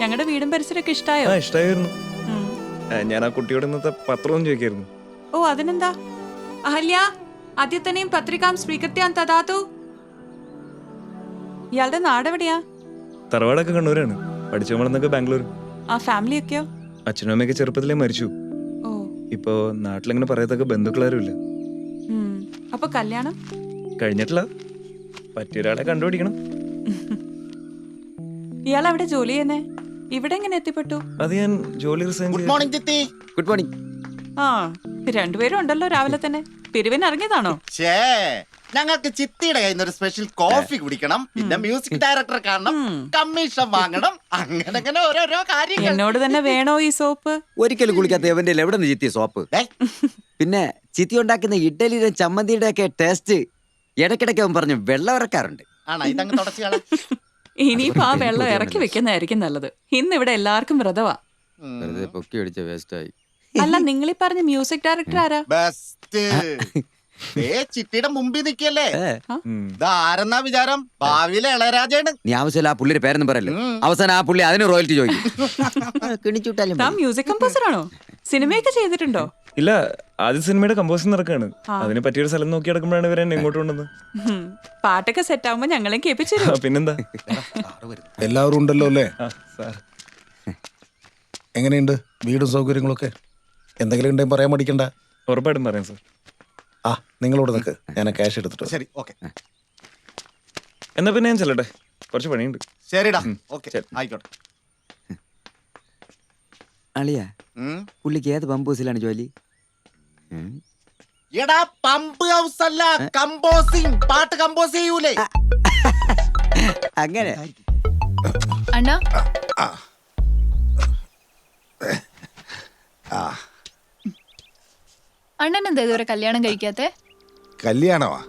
ഞങ്ങളുടെ വീടും പരിസരമൊക്കെ ഇഷ്ടായോ? ഇഷ്ടായിരുന്നു. ഞാൻ ആ കുട്ടിയോട് ഇന്നത്തെ പത്രവും ചോദിക്കായിരുന്നു. ഓ അതിനെന്താ? അഹല്യ ആദ്യത്തനെയും പത്രികാം സ്വീകൃത്യാൻ തദാതു. ഇയാളുടെ നാടെവിടെയാ? തറവാടൊക്കെ കണ്ണൂരാണ്. പഠിച്ചു വളർന്നൊക്കെ ബാംഗ്ലൂർ. ആ ഫാമിലി ഒക്കെയോ? അച്ഛനും അമ്മയൊക്കെ ചെറുപ്പത്തിലേ മരിച്ചു. ഓ ഇപ്പോ നാട്ടിലങ്ങനെ പറയത്തൊക്കെ ബന്ധുക്കളാരും ഇല്ല. അപ്പൊ കല്യാണം കഴിഞ്ഞിട്ടില്ല. പറ്റിയൊരാളെ കണ്ടുപിടിക്കണം. ഇയാൾ അവിടെ ജോലി ചെയ്യുന്നേ? ഇവിടെ എങ്ങനെ എത്തിപ്പെട്ടു? അത് ഞാൻ ജോലി റിസൈൻ. ഗുഡ് മോർണിംഗ് ചിത്തി. Good morning. ആ രണ്ടുപേരും ഉണ്ടല്ലോ രാവിലെ തന്നെ. പിരിവിന് ഇറങ്ങിയതാണോ? ഞങ്ങൾക്ക് ചിത്തിയുടെ കയ്യിൽ നിന്ന് ഒരു സ്പെഷ്യൽ കോഫി കുടിക്കണം, പിന്നെ മ്യൂസിക് ഡയറക്ടറെ കാണണം, കമ്മീഷൻ വാങ്ങണം, അങ്ങനെ ഓരോരോ കാര്യങ്ങൾ. എന്നോട് തന്നെ വേണോ ഈ സോപ്പ്? ഒരിക്കലും കുളിക്കാത്ത എവന്റെ എവിടെ നിന്ന് ചിത്തിയ സോപ്പ്? പിന്നെ ചിത്തി ഉണ്ടാക്കുന്ന ഇഡ്ഡലിയുടെ ചമ്മന്തിയുടെ ഒക്കെ ടേസ്റ്റ് ഇടയ്ക്കിടയ്ക്ക് അവൻ പറഞ്ഞു വെള്ളം ഇറക്കാറുണ്ട്. ആണോ? ഇതങ്ങ് തുടച്ചിയാളെ. ഇനിയിപ്പോ ആ വെള്ളം ഇറക്കി വെക്കുന്നതായിരിക്കും നല്ലത്. ഇന്ന് ഇവിടെ എല്ലാവർക്കും വ്രതവാ. വെറുതെ പൊക്കി അടിച്ച വേസ്റ്റ് ആയി. അല്ല നിങ്ങളീ പറഞ്ഞ മ്യൂസിക് ഡയറക്ടർ ആരാ? ബെസ്റ്റ്. ചിട്ടിയുടെ മുമ്പിൽ നിൽക്കല്ലേ, ഇതാരെന്നാ വിചാരം? ഭാവിയിലെ ഇളയരാജയാണ്. നീ ആവശ്യമില്ല ആ പുള്ളിയുടെ പേരൊന്നും പറയല്ലേ. അവസാനം ആ പുള്ളി അതിന് റോയൽറ്റി ചോദിക്കും. താൻ മ്യൂസിക് കമ്പോസർ ആണോ? സിനിമയൊക്കെ ചെയ്തിട്ടുണ്ടോ? ഇല്ല, ആദ്യ സിനിമയുടെ കമ്പോസിംഗ് നടക്കാണ്. അതിന് പറ്റിയൊരു സ്ഥലം നോക്കി നടക്കുമ്പോഴാണ് ഇവരെ എന്നെ ഇങ്ങോട്ട് കൊണ്ടുവന്നത്. പാട്ടൊക്കെ സെറ്റ് ആവുമ്പോ ഞങ്ങളെ കേൾപ്പിച്ചു. പിന്നെന്താ, എല്ലാവരും ഉണ്ടല്ലോ അല്ലേ? സാർ എങ്ങനെയുണ്ട് വീടും സൗകര്യങ്ങളൊക്കെ? എന്തെങ്കിലും ഉണ്ടെങ്കിൽ പറയാൻ മടിക്കണ്ട. ഉറപ്പായിട്ടും പറയാം സാർ. ആ നിങ്ങളോട് നിൽക്ക്, ഞാൻ ക്യാഷ് എടുത്തിട്ട്. ശരി, ഓക്കെ. എന്നാ പിന്നെ ഞാൻ ചെല്ലട്ടെ, കുറച്ച് പണിയുണ്ട്. ശരിടാ, ഓക്കെ, ആയിക്കോട്ടെ. അളിയ പുള്ളിക്ക് ഏത് പമ്പൂസിലാണ് ജോലി? എടാ പമ്പ് ഹൗസ് അല്ല, കമ്പോസിംഗ്. പാട്ട് കമ്പോസ് ചെയ്യൂലേ? അങ്ങനെ അണ്ണാ അണ്ണൻ എന്താ ഇതുവരെ കല്യാണം കഴിക്കാത്തെ? കല്യാണമാ?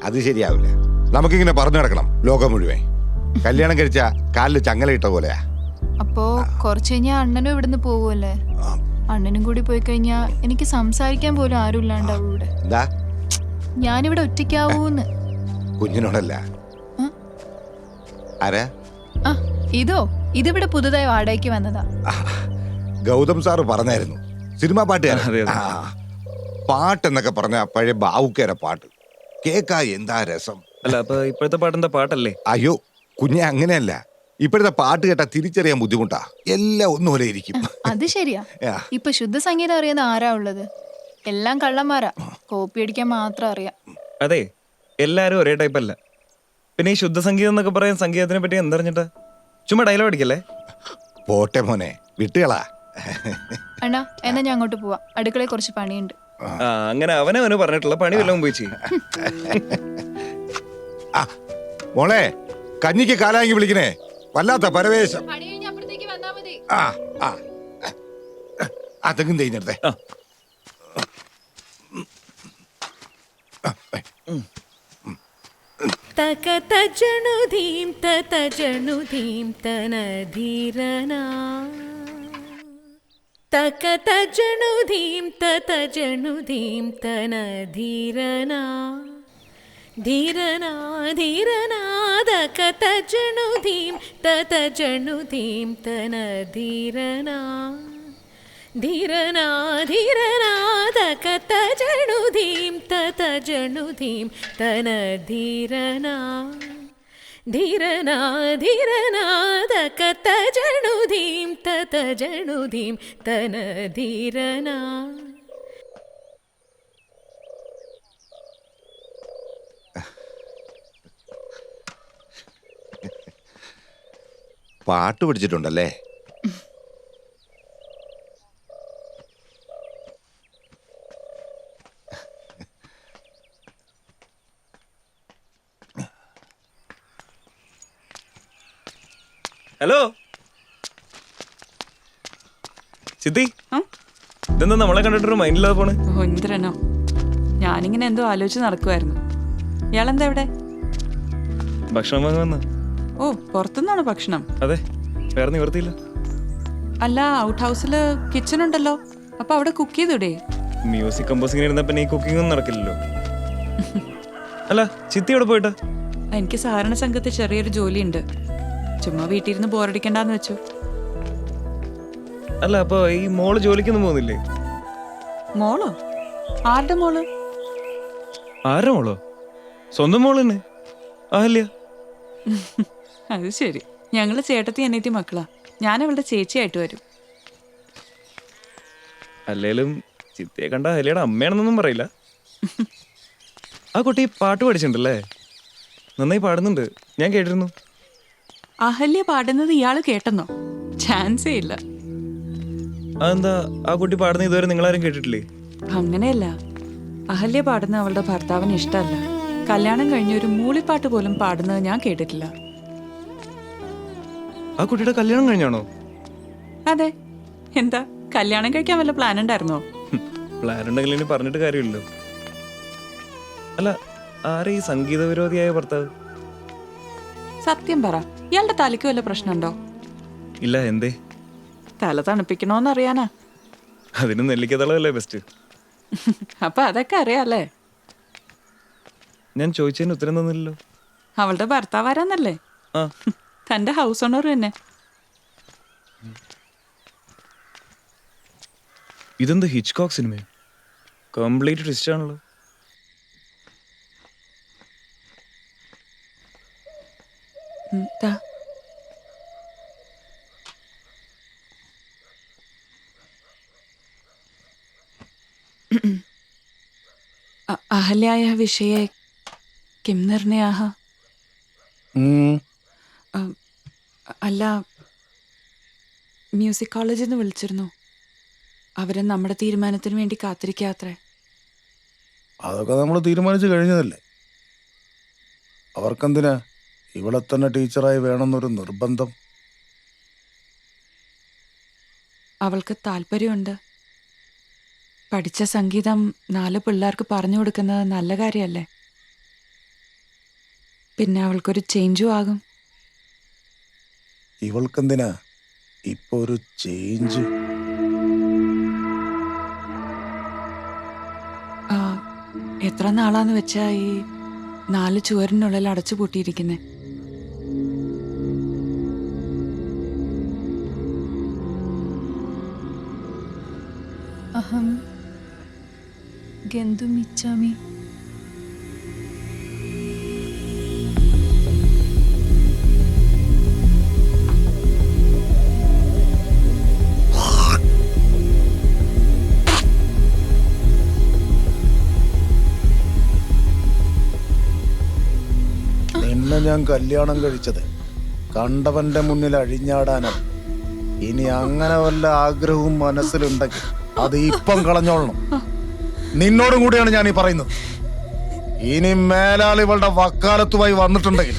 അത് ശരിയാവില്ല. നമുക്കിങ്ങനെ പറഞ്ഞു നടക്കണം ലോകം മുഴുവൻ. കല്യാണം കഴിച്ച കാലില് ചങ്ങല ഇട്ട പോലെയാ. അപ്പോ കുറച്ച് കഴിഞ്ഞാ അണ്ണനും ഇവിടുന്ന് പോവുമല്ലേ? അണ്ണനും കൂടി പോയി കഴിഞ്ഞാ എനിക്ക് സംസാരിക്കാൻ പോലും ആരും ഇല്ലാണ്ടാവും ഇവിടെ. എന്താ? ഞാനിവിടെ ഒറ്റയ്ക്കാവൂന്ന്. കുഞ്ഞിനോടല്ല. ആരാ? ആ ഇതോ, ഇതിവിടെ പുതുതായി വാടകയ്ക്ക് വന്നതാ. ഗൗതം സാറ് പറഞ്ഞായിരുന്നു, സിനിമാ പാട്ടുകാരൻ. പാട്ടെന്നൊക്കെ പറഞ്ഞ പഴയ ബാവുക്കേരെ പാട്ട് കേക്കാ എന്താ രസം. അല്ല അപ്പൊ ഇപ്പോഴത്തെ പാട്ടെന്താ പാട്ടല്ലേ? അയ്യോ കുഞ്ഞെ, അങ്ങനെയല്ല. ഇപ്പോഴത്തെ പാട്ട് കേട്ടാ തിരിച്ചറിയാൻ ബുദ്ധിമുട്ടാ. എല്ലാം ഒന്നുപോലെ ഇരിക്കും. അത് ശരിയാ. ഇപ്പൊ ശുദ്ധ സംഗീതം അറിയുന്ന ആരാ ഉള്ളത്? എല്ലാം കള്ളന്മാരാ. കോപ്പി അടിക്കാൻ മാത്രം അറിയാം. അതെ, എല്ലാരും ഒരേ ടൈപ്പ് അല്ല. പിന്നെ ഈ ശുദ്ധ സംഗീതം എന്നൊക്കെ പറയാൻ സംഗീതത്തിനെ പറ്റി എന്തറിഞ്ഞിട്ടാ? ചുമ്മാ ഡയലോഗ് അടിക്കല്ലേ? പോട്ടെ മോനെ, വിട്ടുകളാ. അണ്ണാ എന്നാ ഞാൻ അങ്ങോട്ട് പോവാ, അടുക്കളയിൽ കുറച്ച് പണിയുണ്ട്. അങ്ങനെ അവനവന് പറഞ്ഞിട്ടുള്ള പണി വല്ലതും പോയി ചെയ്യും. മോളെ, കഞ്ഞിക്ക് കാലാങ്കി വിളിക്കണേ, വല്ലാത്ത പരവേശം. അതെങ്കിലും തേഞ്ഞെടുത്തേ. തകതജനുധീം തതജനുധീം തനധീരനാ തകതജനുധീം തതജനുധീം തനധീരനാ ധീരനാ ധീരനാ തകതജനുധീം തതജനുധീം തനധീരനാ ധീരനാ ധീരനാ തകതജനുധീം തതജനുധീം തനധീരനാ ധീരനാ ധീരനാ തകതജനുധീം തതജനുധീം തനധീരനാ. പാട്ട് പഠിച്ചിട്ടുണ്ടല്ലേ? ഹലോ സിദ്ധി, ഇതെന്താ നമ്മളെ കണ്ടിട്ടൊരു മൈൻഡില്ലാതെ പോണ്? ഇന്ദ്രനോ? ഞാനിങ്ങനെ എന്തോ ആലോചിച്ച് നടക്കുമായിരുന്നു. ഇയാളെന്താ ഇവിടെ? ഭക്ഷണം വാങ്ങുന്ന. ഓ പുറത്തുനിന്നാണോ ഭക്ഷണം? അതെ, വേറെ നിവർത്തിയില്ല. അല്ല ഔട്ട് ഹൗസില് കിച്ചൺ ഉണ്ടല്ലോ, അപ്പൊ അവിടെ കുക്ക് ചെയ്തൂടെ? മ്യൂസിക് കമ്പോസിംഗ് ഇരുന്ന പിന്നെ ഈ കുക്കിംഗ് ഒന്നും നടക്കില്ലല്ലോ. അല്ല ചിത്തി എവിടെ പോയിട്ടാ? എനിക്ക് സഹകരണ സംഘത്തിൽ ചെറിയൊരു ജോലിയുണ്ട്. ചുമ്മാ വീട്ടിലിരുന്ന് ബോറടിക്കണ്ടെന്ന് വെച്ചു. അല്ല അപ്പൊ ഈ മോള് ജോലിക്കൊന്നും പോകുന്നില്ലേ? മോളോ? ആരുടെ മോള്? ആരുടെ മോളോ? സ്വന്തം മോള് തന്നെ, അഹല്യ. അത് ശരി. ഞങ്ങള് ചേട്ടത്തി അനിയത്തി മക്കളാ. ഞാൻ അവളുടെ ചേച്ചിയായിട്ട് വരും. അല്ലേലും ചിത്തയെ കണ്ട അഹല്യയുടെ അമ്മയാണെന്നൊന്നും പറയില്ല. ആ കുട്ടി പാട്ട് പഠിച്ചിട്ടുണ്ടല്ലേ? നന്നായി പാടുന്നുണ്ട്, ഞാൻ കേട്ടിരുന്നു. അഹല്യ പാടുന്നത് ഇയാള് കേട്ടെന്നോ? ചാൻസേ ഇല്ല. അതെന്താ ആ കുട്ടി പാടുന്ന ഇതുവരെ നിങ്ങളാരും കേട്ടിട്ടില്ലേ? അങ്ങനെയല്ല, അഹല്യ പാടുന്ന അവളുടെ ഭർത്താവിന് ഇഷ്ടമല്ല. കല്യാണം കഴിഞ്ഞ ഒരു മൂളിപ്പാട്ട് പോലും പാടുന്നത് ഞാൻ കേട്ടിട്ടില്ല. ആ കുട്ടിയുടെ കല്യാണം കഴിഞ്ഞാണോ? അതെ. എന്താ, കല്യാണം കഴിക്കാൻ വല്ല പ്ലാൻ ഉണ്ടായിരുന്നോ? പ്ലാൻ ഉണ്ടെങ്കിൽ ഇനി പറഞ്ഞിട്ട് കാര്യമില്ലല്ലോ. അല്ല, ആരെ ഈ സംഗീത വിരോധിയായ ഭർത്താവ്? സത്യം പറ, ഇയാളുടെ തലയ്ക്ക് വല്ല പ്രശ്നമുണ്ടോ? ഇല്ല, എന്തേ? തല തണുപ്പിക്കണോന്നറിയാനാ. അതിന് നെല്ലിക്കതളല്ലേ ബെസ്റ്റ്. അപ്പൊ അതൊക്കെ അറിയാല്ലേ? ഞാൻ ചോദിച്ചതിന് ഉത്തരം തന്നില്ലല്ലോ. അവളുടെ ഭർത്താവ് ആരാന്നല്ലേ? ആ, തന്റെ ഹൗസ് ഓണർ തന്നെ. ഇതെന്ത് ഹിച്ച്കോക്ക് സിനിമയോ? കംപ്ലീറ്റ് ട്വിസ്റ്റ് ആണല്ലോ. ദാ. അഹല്യായ വിഷയെ കിം നിർണയാഹ? അല്ല, മ്യൂസിക് കോളേജിൽ നിന്ന് വിളിച്ചിരുന്നു. അവര് നമ്മുടെ തീരുമാനത്തിന് വേണ്ടി കാത്തിരിക്കാത്രേ. അതൊക്കെ നമ്മൾ തീരുമാനിച്ചു കഴിഞ്ഞതല്ലേ. അവർക്കെന്തിനാ ഇവിടെ തന്നെ ടീച്ചറായി വേണമെന്നൊരു നിർബന്ധം? അവൾക്ക് താല്പര്യമുണ്ട്. പഠിച്ച സംഗീതം 4 പിള്ളേർക്ക് പറഞ്ഞു കൊടുക്കുന്നത് നല്ല കാര്യമല്ലേ? പിന്നെ അവൾക്കൊരു ചേഞ്ചും ആകും. ഇവൾക്കെന്തിനാ ഇപ്പൊ ഒരു ചേഞ്ച്? എത്ര നാളാന്ന് വെച്ചാ ഈ 4 ചുവരിനുള്ളിൽ അടച്ചു പൂട്ടിയിരിക്കുന്നേ. അഹം ഗന്തുമിച്ഛാമി. നിന്നെ ഞാൻ കല്യാണം കഴിച്ചത് കണ്ടവന്റെ മുന്നിൽ അഴിഞ്ഞാടാനാണ്. ഇനി അങ്ങനെ വല്ല ആഗ്രഹവും മനസ്സിലുണ്ടെങ്കിൽ അത് ഇപ്പം കളഞ്ഞോളണം. നിന്നോടും കൂടിയാണ് ഞാൻ ഈ പറയുന്നത്. ഇനി മേലാൾ ഇവളുടെ വക്കാലത്തുമായി വന്നിട്ടുണ്ടെങ്കിൽ